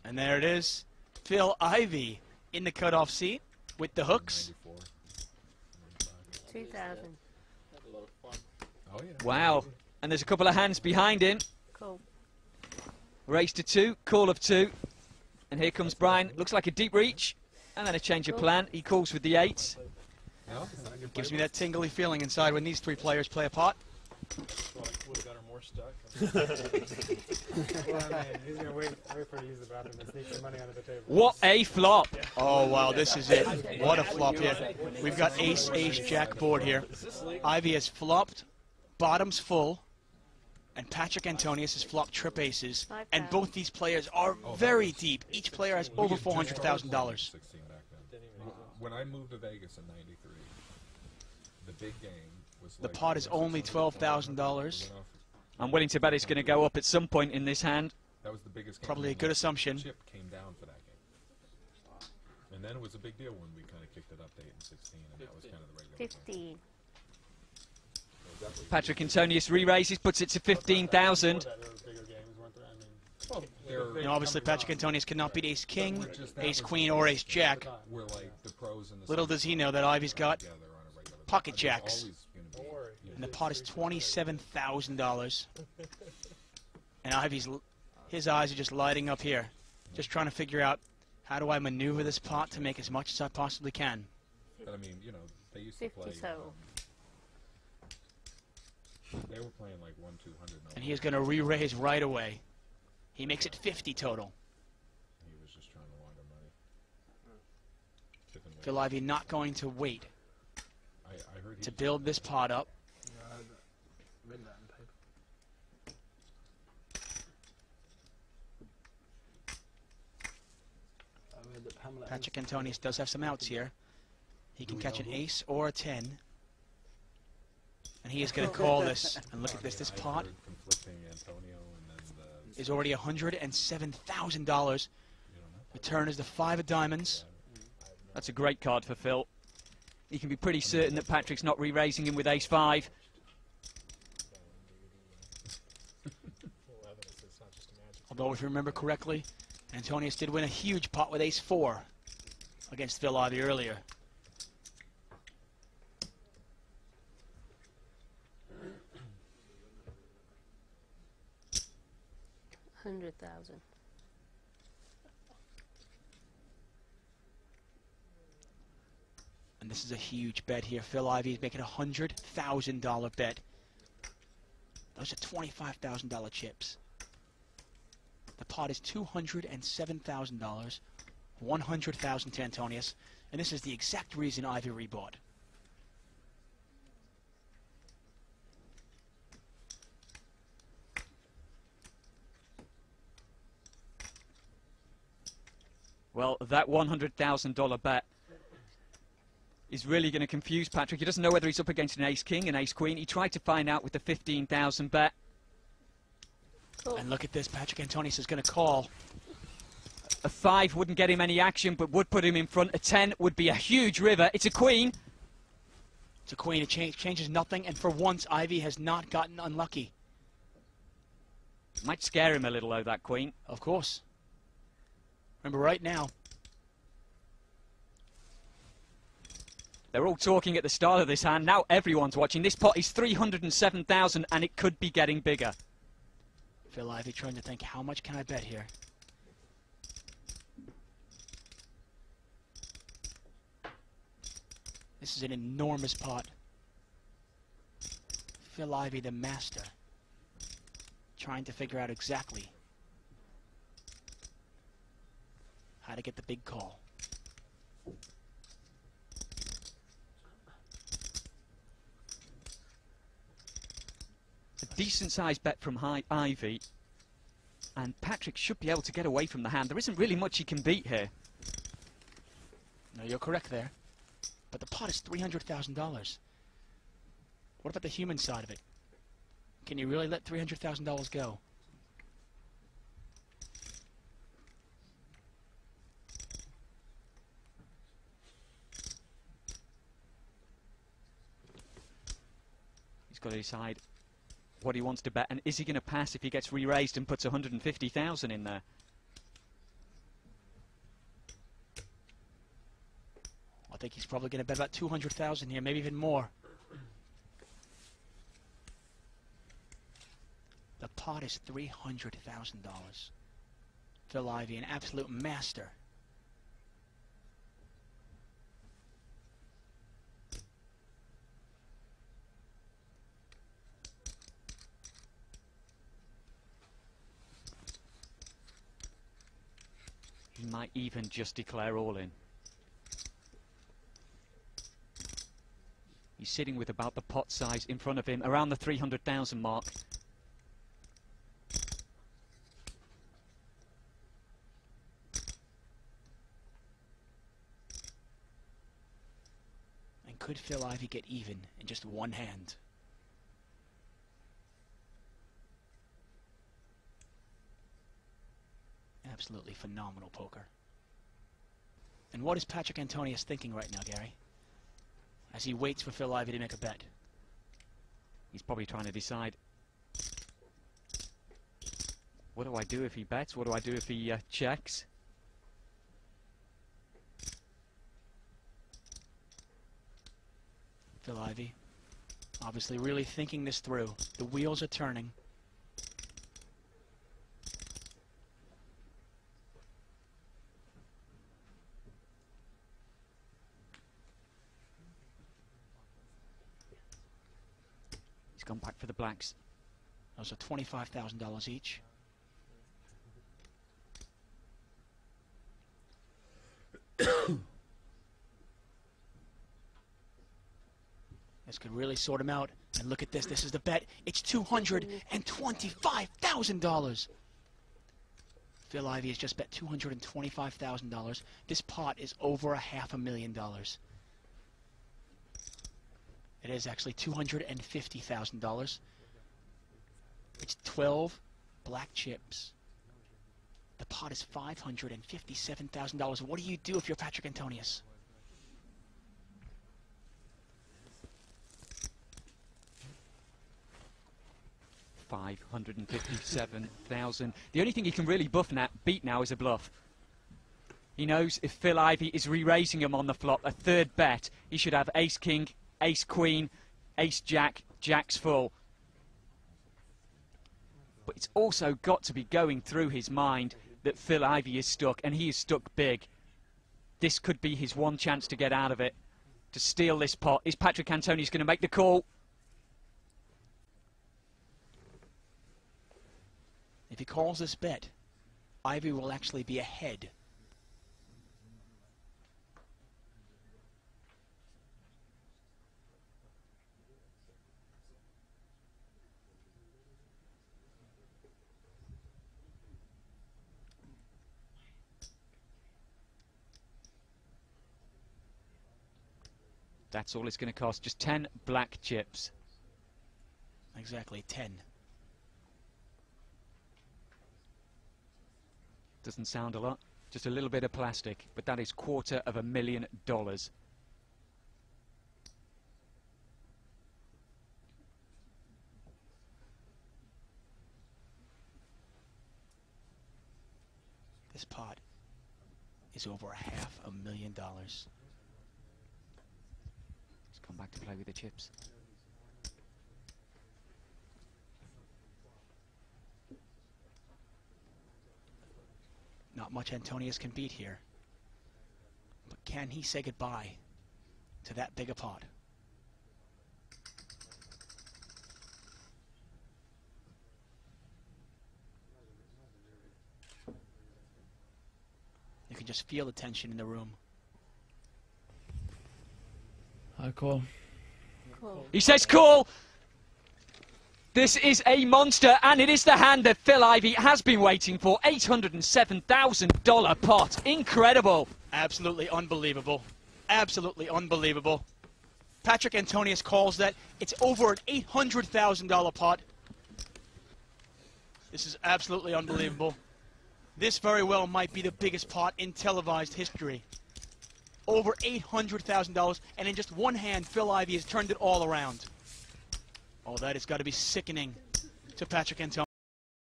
And there it is. Phil Ivey in the cutoff seat with the hooks. 2,000. Oh, yeah. Wow. And there's a couple of hands behind him. Cool. Race to 2, call of 2. And here comes Brian. Looks like a deep reach. And then a change of plan. He calls with the 8. No? Gives me that tingly feeling inside when these three players play a pot. Would have got her more stuck. Well, man, he's going to wait for her to use the bathroom and sneak some money under the table. What a flop. Oh, wow, this is it. What a flop here. We've got ace, ace, jack board here. Ivey has flopped, bottoms full, and Patrick Antonius has flopped trip aces. And both these players are very deep. Each player has over $400,000. When I moved to Vegas in '93, the big game was The pot is only $12,000. I'm willing to bet it's going to go up at some point in this hand. That was the biggest game. Probably a good assumption. Chip came down for that game. And then it was a big deal when we kind of kicked it up to 8 and 16, and that was kind of the regular 15. Patrick Antonius re-raises, puts it to 15,000. You know, obviously Patrick Antonius cannot beat ace king, ace queen, or ace jack. We're like the pros and the Little does he know that Ivey's got pocket jacks. And the pot is $27,000. And Ivey's, his eyes are just lighting up here. Just trying to figure out, how do I maneuver this pot to make as much as I possibly can? But I mean, you know, they used to 50 play. total. They were playing like 1-200. And he is going to re-raise right away. He makes it 50 total. He was just trying to launder money. Phil Ivey not going to wait I heard to build this pot up. Patrick Antonius does have some outs here. He can catch an ace or a 10. And he is going to call this. And look at this. This pot is already $107,000. The turn is the 5 of diamonds. That's a great card for Phil. He can be pretty certain that Patrick's not re-raising him with ace-5. Although, if you remember correctly, Antonius did win a huge pot with ace-4 against Phil Ivey earlier. $100,000. And this is a huge bet here. Phil Ivey is making a $100,000 bet. Those are $25,000 chips. The pot is $207,000, $100,000 to Antonius, and this is the exact reason Ivey rebought. Well, that $100,000 bet is really going to confuse Patrick. He doesn't know whether he's up against an ace-king, an ace-queen. He tried to find out with the 15,000 bet. Cool. And look at this, Patrick Antonius is going to call. A 5 wouldn't get him any action, but would put him in front. A 10 would be a huge river. It's a queen. It's a queen. It changes nothing, and for once, Ivey has not gotten unlucky. Might scare him a little, though, that queen. Of course. Remember, right now, they're all talking at the start of this hand. Now everyone's watching. This pot is 307,000, and it could be getting bigger. Phil Ivey trying to think, how much can I bet here? This is an enormous pot. Phil Ivey, the master, trying to figure out exactly how to get the big call. A decent-sized bet from Ivey, and Patrick should be able to get away from the hand. There isn't really much he can beat here. No, you're correct there. But the pot is $300,000. What about the human side of it? Can you really let $300,000 go? He's got to decide what he wants to bet, and is he going to pass if he gets re-raised and puts 150,000 in there? think he's probably going to bet about 200,000 here, maybe even more. The pot is $300,000. Phil Ivey, an absolute master. He might even just declare all in. He's sitting with about the pot size in front of him, around the 300,000 mark. And could Phil Ivey get even in just one hand? Absolutely phenomenal poker. And what is Patrick Antonius thinking right now, Gary, as he waits for Phil Ivey to make a bet? He's probably trying to decide, what do I do if he bets? What do I do if he checks? Phil Ivey, obviously really thinking this through. The wheels are turning. He's gone back for the blacks. Those are $25,000 each. This could really sort him out. And look at this. This is the bet. It's $225,000. Phil Ivey has just bet $225,000. This pot is over $500,000. It is actually $250,000. It's 12 black chips. The pot is $557,000. What do you do if you're Patrick Antonius? $557,000. The only thing he can really beat now is a bluff. He knows if Phil Ivey is re-raising him on the flop, a third bet, he should have ace-king, ace-queen, ace-jack, jacks full. But it's also got to be going through his mind that Phil Ivey is stuck, and he is stuck big. This could be his one chance to get out of it, to steal this pot. Is Patrick Antonius going to make the call? If he calls this bet, Ivey will actually be ahead. That's all it's going to cost. Just 10 black chips. Exactly, 10. Doesn't sound a lot. Just a little bit of plastic. But that is $250,000. This pot is over $500,000. Let's come back to play with the chips. Not much Antonius can beat here. But can he say goodbye to that big a pot? You can just feel the tension in the room. I call. Cool. He says call! This is a monster, and it is the hand that Phil Ivey has been waiting for. $807,000 pot. Incredible. Absolutely unbelievable. Absolutely unbelievable. Patrick Antonius calls that. It's over an $800,000 pot. This is absolutely unbelievable. This very well might be the biggest pot in televised history. Over $800,000, and in just one hand, Phil Ivey has turned it all around. Oh, that has got to be sickening to Patrick Antonius.